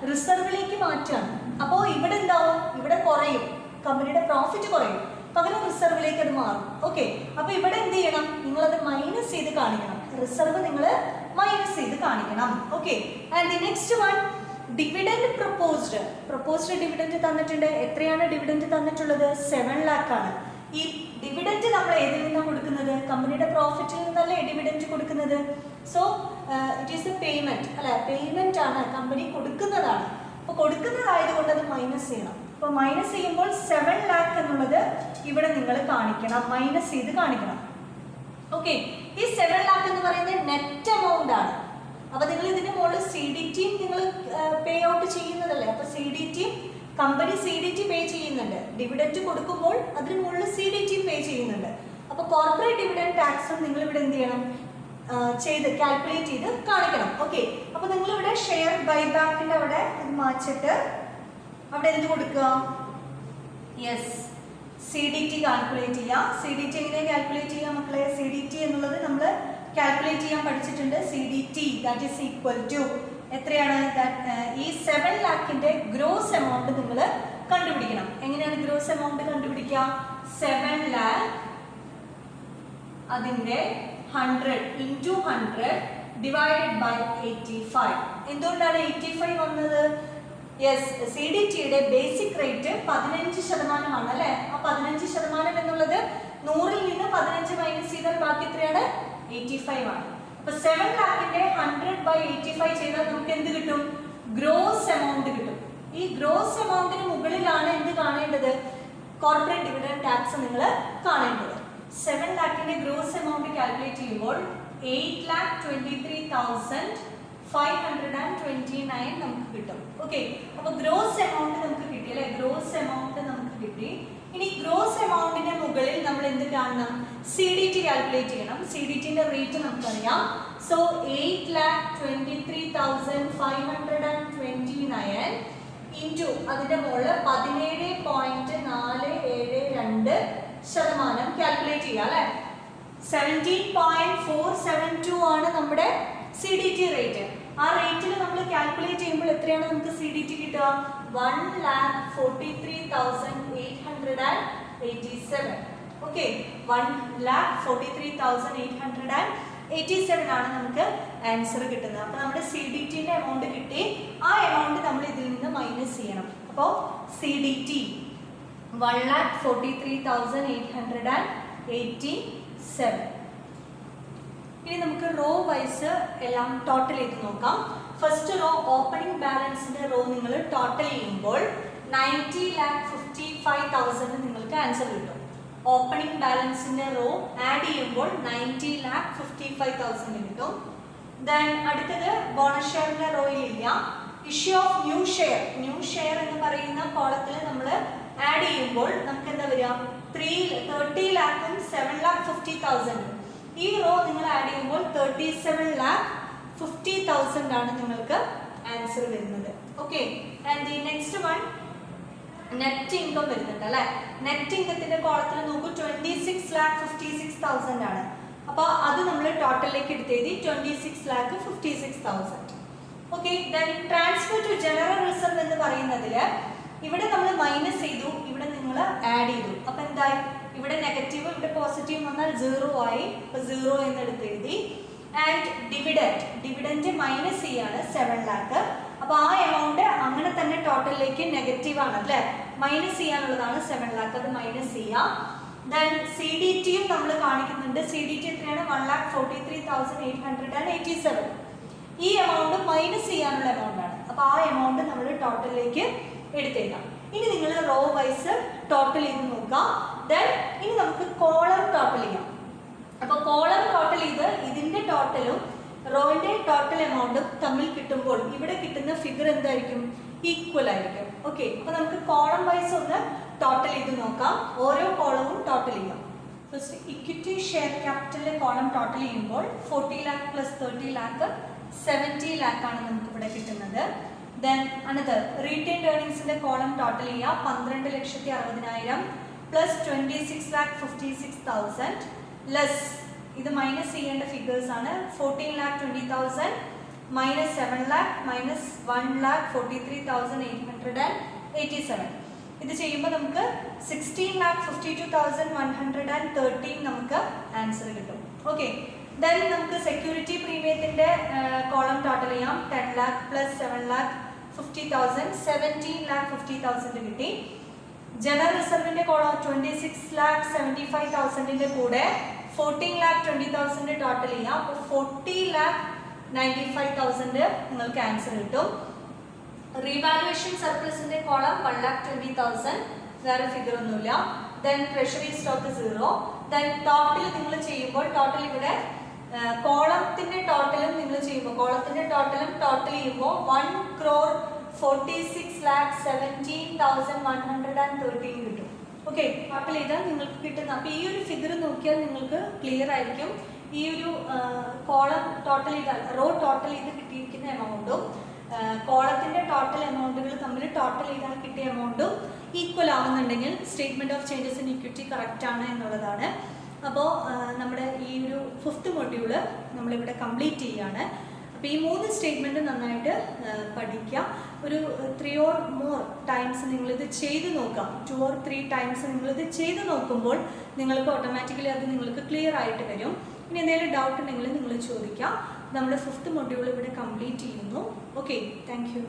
റിസർവിലേക്ക് മാറ്റുകയാണ്. അപ്പോൾ ഇവിടെ എന്താവും? ഇവിടെ കുറയും, കമ്പനിയുടെ പ്രോഫിറ്റ് കുറയും, പകരം റിസർവിലേക്ക് അത് മാറും. ഓക്കെ, അപ്പൊ ഇവിടെ എന്ത് ചെയ്യണം? നിങ്ങളത് മൈനസ് ചെയ്ത് കാണിക്കണം. റിസർവ് നിങ്ങൾ മൈനസ് ചെയ്ത് കാണിക്കണം. Okay, and next one dividend proposed dividend തന്നിട്ടുണ്ട്. എത്രയാണ് ഡിവിഡൻഡ് തന്നിട്ടുള്ളത്? 7 lakh ആണ്. ഈ ഡിവിഡൻഡ് നമ്മൾ ഏതിൽ നിന്നാണ് കൊടുക്കുന്നത്? കമ്പനിയുടെ പ്രോഫിറ്റിൽ നിന്നല്ലേ ഡിവിഡൻഡ് കൊടുക്കുന്നത്. So it is A payment അല്ലെ, പേയ്മെന്റ് ആണ്, കമ്പനി കൊടുക്കുന്നതാണ്. അപ്പോൾ കൊടുക്കുന്നതായതുകൊണ്ട് അത് മൈനസ് ചെയ്യണം. അപ്പോൾ മൈനസ് ചെയ്യുമ്പോൾ 7 lakh എന്നുള്ളത് ഇവിടെ നിങ്ങൾ കാണിക്കണം, മൈനസ് ചെയ്ത് കാണിക്കണം. ഓക്കെ, ഈ 7 lakh എന്ന് പറയുന്നത് നെറ്റ് എമൗണ്ട് ആണ്. അപ്പൊ നിങ്ങൾ ഇതിന്റെ മുകളിൽ CDT നിങ്ങൾ പേ ഔട്ട് ചെയ്യുന്നതല്ലേ. അപ്പൊ CDT കമ്പനി CDT പേ ചെയ്യുന്നുണ്ട്. ഡിവിഡൻഡ് കൊടുക്കുമ്പോൾ അതിന് മുകളിൽ CDT പേ ചെയ്യുന്നുണ്ട്. അപ്പൊ കോർപ്പറേറ്റ് ഡിവിഡൻഡ് ടാക്സും നിങ്ങൾ ഇവിടെ എന്ത് ചെയ്യണം? ചെയ്ത് കാൽക്കുലേറ്റ് ചെയ്ത് കാണിക്കണം. ഓക്കെ, അപ്പൊ നിങ്ങൾ ഇവിടെ ഷെയർ ബൈബാക്കിന്റെ അവിടെ മാറ്റിട്ട് അവിടെ എന്ത് കൊടുക്കുക? യെസ്, CDT കാൽക്കുലേറ്റ് ചെയ്യാം. CDT എങ്ങനെ കാൽക്കുലേറ്റ് ചെയ്യാം മക്കളെ? CDT എന്നുള്ളത് നമ്മൾ കാൽക്കുലേറ്റ് ചെയ്യാൻ പഠിച്ചിട്ടുണ്ട്. CDT that is equal to എത്രയാണ്? ഈ 7 lakhന്റെ ഗ്രോസ് എമൗണ്ട് നിങ്ങൾ കണ്ടുപിടിക്കണം. എങ്ങനെയാണ് ഗ്രോസ് എമൗണ്ട് കണ്ടുപിടിക്കുക? 7 lakh അതിന്റെ 100 into 100 divided by 85. എന്തുകൊണ്ടാണ് 85 വന്നത്? യെസ്, CDTയുടെ ബേസിക് റേറ്റ് 15% ആണ് അല്ലെ. ആ 15% എന്നുള്ളത് 100ൽ നിന്ന് 15 മൈനസ് ചെയ്താൽ ബാക്കി എത്രയാണ്? 85 ആണ്. അപ്പൊ 7 lakhന്റെ 100/85 ചെയ്താൽ നമുക്ക് എന്ത് കിട്ടും? ഗ്രോസ് എമൗണ്ട് കിട്ടും. ഈ ഗ്രോസ് എമൗണ്ടിന് മുകളിലാണ് എന്ത് കാണേണ്ടത്? കോർപ്പറേറ്റ് ഡിവിഡൻഡ് ടാക്സ് നിങ്ങൾ കാണേണ്ടത്. 7 lakhന്റെ ഗ്രോസ് എമൗണ്ട് കാൽക്കുലേറ്റ് ചെയ്യുമ്പോൾ 8,23,529 നമുക്ക് കിട്ടും. ഓക്കെ, അപ്പോൾ ഗ്രോസ് എമൗണ്ട് നമുക്ക് കിട്ടി അല്ലേ? ഗ്രോസ് എമൗണ്ട് നമുക്ക് കിട്ടി. ഇനി ഗ്രോസ് എമൗണ്ടിന്റെ മുകളിൽ നമ്മൾ എന്ത് കാണണം? CDT കാൽക്കുലേറ്റ് ചെയ്യണം. CDTന്റെ റേറ്റ് നമുക്കറിയാം. സോ 8,23,529 ഇൻറ്റു അതിന്റെ മുകളിൽ 17.472% കാൽക്കുലേറ്റ് ചെയ്യാം അല്ലേ? 17.472 ആണ് നമ്മുടെ CDT റേറ്റ്. ആ റേറ്റിൽ നമ്മൾ കാൽക്കുലേറ്റ് ചെയ്യുമ്പോൾ എത്രയാണ് നമുക്ക് CDT കിട്ടുക? 1,43,887. ഓക്കെ, 1,43,887 ആണ് നമുക്ക് ആൻസർ കിട്ടുന്നത്. അപ്പോൾ നമ്മുടെ CDTന്റെ എമൗണ്ട് കിട്ടി. ആ എമൗണ്ട് നമ്മൾ ഇതിൽ നിന്ന് മൈനസ് ചെയ്യണം. അപ്പോൾ CDT 1,43,887. ഇനി നമുക്ക് റോ വൈസ് എല്ലാം ടോട്ടൽ ചെയ്ത് നോക്കാം. ഫസ്റ്റ് റോ ഓപ്പണിംഗ് ബാലൻസിന്റെ റോ നിങ്ങൾ ടോട്ടൽ ചെയ്യുമ്പോൾ 90,55,000 നിങ്ങൾക്ക് ആൻസർ കിട്ടും. ഓപ്പണിംഗ് ബാലൻസിന്റെ റോ ആഡ് ചെയ്യുമ്പോൾ 90,55,000 കിട്ടും. ദെൻ അടുത്തത് ബോണസ് ഷെയറിന്റെ റോയിൽ ഇല്ല. ഇഷ്യൂ ഓഫ് ന്യൂ ഷെയർ എന്ന് പറയുന്ന കോളത്തിൽ നമ്മൾ ആഡ് ചെയ്യുമ്പോൾ നമുക്ക് എന്താ വരിക? 30 lakhും 7,50,000. ഈ റോ നിങ്ങൾ ആഡ് ചെയ്യുമ്പോൾ 37,50,000 ആണ് നിങ്ങൾക്ക് ആൻസർ വരുന്നത്. Okay, and the next one net income വരുന്നുണ്ട് അല്ലേ? നെറ്റ് ഇൻകത്തിന്റെ കോളത്തിൽ നോക്കൂ, 26,56,000 ആണ്. അപ്പോൾ അത് നമ്മൾ ടോട്ടലിലേക്ക് എടുത്തെഴുതി 26,56,000. Okay, then transfer to general reserve എന്ന് പറയുന്നതിൽ ഇവിടെ നമ്മൾ മൈനസ് ചെയ്തു, ഇവിടെ നിങ്ങൾ ആഡ് ചെയ്തു. അപ്പോൾ എന്തായി? ഇവിടെ നെഗറ്റീവ് ഇവിടെ പോസിറ്റീവ് വന്നാൽ 0 ആയി. അപ്പോൾ 0 എന്ന് എടുത്ത് എഴുതി. ആൻഡ് ഡിവിഡൻഡ് മൈനസ് ചെയ്യാണ് 7 lakh. അപ്പോൾ ആ എമൗണ്ട് അങ്ങനെ തന്നെ ടോട്ടലിലേക്ക് നെഗറ്റീവ് ആണ് അല്ലേ? മൈനസ് ചെയ്യാനുള്ളതാണ് 7 lakh. അത് മൈനസ് ചെയ്യാം. ദെൻ CDTയും നമ്മൾ കാണിക്കുന്നുണ്ട്. CDT എത്രയാണ്? 1,43,887. ഈ എമൗണ്ട് മൈനസ് ചെയ്യാനുള്ള എമൗണ്ട് ആണ്. അപ്പോൾ ആ എമൗണ്ട് നമ്മൾ ടോട്ടലിലേക്ക് എടുത്തേക്കാം. ഇനി നിങ്ങൾ റോ വൈസ് ടോട്ടൽ ചെയ്ത് നോക്കാം. ദെൻ ഇനി നമുക്ക് കോളം ടോട്ടൽ ചെയ്യാം. അപ്പോൾ കോളം ടോട്ടൽ ചെയ്ത് ഇതിന്റെ ടോട്ടലും റോയുടെ ടോട്ടൽ എമൗണ്ടും തമ്മിൽ കിട്ടുമ്പോൾ ഇവിടെ കിട്ടുന്ന ഫിഗർ എന്തായിരിക്കും? ഈക്വൽ ആയിരിക്കും. ഓക്കെ, അപ്പോൾ നമുക്ക് കോളം വൈസ് ഒന്ന് ടോട്ടൽ ചെയ്ത് നോക്കാം. ഓരോ കോളവും ടോട്ടൽ ചെയ്യാം. ഫസ്റ്റ് ഇക്വിറ്റി ഷെയർ ക്യാപിറ്റലിലെ കോളം ടോട്ടൽ ചെയ്യുമ്പോൾ 40 lakh പ്ലസ് 30 lakh 70 lakh ആണ് നമുക്ക് ഇവിടെ കിട്ടുന്നത്. ദെൻ അനദർ റീറ്റെയിൻഡ് ഏർണിംഗ്സിന്റെ കോളം ടോട്ടൽ ചെയ്യുക. 12,60,000 പ്ലസ് 26,56,000 ലെസ് ഇത് മൈനസ് ചെയ്യേണ്ട ഫിഗേഴ്സ് ആണ്. 14,20,000 മൈനസ് 7 lakh മൈനസ് 1,43,887. ഇത് ചെയ്യുമ്പോൾ നമുക്ക് 16,52,113 നമുക്ക് ആൻസർ കിട്ടും. ഓക്കെ, ദെൻ നമുക്ക് സെക്യൂരിറ്റി പ്രീമിയത്തിന്റെ കോളം ടോട്ടൽ ചെയ്യാം. 10 lakh പ്ലസ് 7,50,000 17,50,000 കിട്ടി. ജനറൽ റിസർവിന്റെ കോളം 26,75,000 കൂടെ 14,20,000 ടോട്ടൽ ചെയ്യാം. അപ്പോൾ 40,95,000 നിങ്ങൾക്ക് ആൻസർ കിട്ടും. റീവാലുവേഷൻ സർപ്ലസിന്റെ കോളം 1,20,000, വേറെ ഫിഗർ ഒന്നുമില്ല. Then treasury stock 0. Then total നിങ്ങൾ ചെയ്യുമ്പോൾ ടോട്ടൽ ഇവിടെ കോളത്തിന്റെ ടോട്ടലും നിങ്ങൾ ചെയ്യുമ്പോൾ കോളത്തിന്റെ ടോട്ടലും ടോട്ടൽ ചെയ്യുമ്പോൾ 1,46,17,113 കിട്ടും. ഓക്കെ, ടോട്ടൽ ചെയ്താൽ നിങ്ങൾക്ക് കിട്ടുന്ന അപ്പോൾ ഈ ഒരു ഫിഗർ നോക്കിയാൽ നിങ്ങൾക്ക് ക്ലിയർ ആയിരിക്കും. ഈ ഒരു കോളം ടോട്ടൽ ചെയ്താൽ റോ ടോട്ടൽ ചെയ്ത് കിട്ടിയിരിക്കുന്ന എമൗണ്ടും കോളത്തിന്റെ ടോട്ടൽ എമൗണ്ടുകൾ തമ്മിൽ ടോട്ടൽ ചെയ്താൽ കിട്ടിയ എമൗണ്ടും ഈക്വൽ ആവുന്നുണ്ടെങ്കിൽ statement of changes in equity correct ആണ് എന്നുള്ളതാണ്. അപ്പോൾ നമ്മുടെ ഈ ഒരു 5th മൊഡ്യൂള് നമ്മളിവിടെ കംപ്ലീറ്റ് ചെയ്യുകയാണ്. അപ്പോൾ ഈ 3 സ്റ്റേറ്റ്മെൻറ്റ് നന്നായിട്ട് പഠിക്കുക. ഒരു 3 or more ടൈംസ് നിങ്ങളിത് ചെയ്ത് നോക്കാം. 2 or 3 ടൈംസ് നിങ്ങളിത് ചെയ്ത് നോക്കുമ്പോൾ നിങ്ങൾക്ക് ഓട്ടോമാറ്റിക്കലി അത് നിങ്ങൾക്ക് ക്ലിയർ ആയിട്ട് വരും. ഇനി എന്തെങ്കിലും ഡൗട്ട് ഉണ്ടെങ്കിൽ നിങ്ങൾ ചോദിക്കാം. നമ്മുടെ 5th മൊഡ്യൂൾ ഇവിടെ കംപ്ലീറ്റ് ചെയ്യുന്നു. Okay, thank you.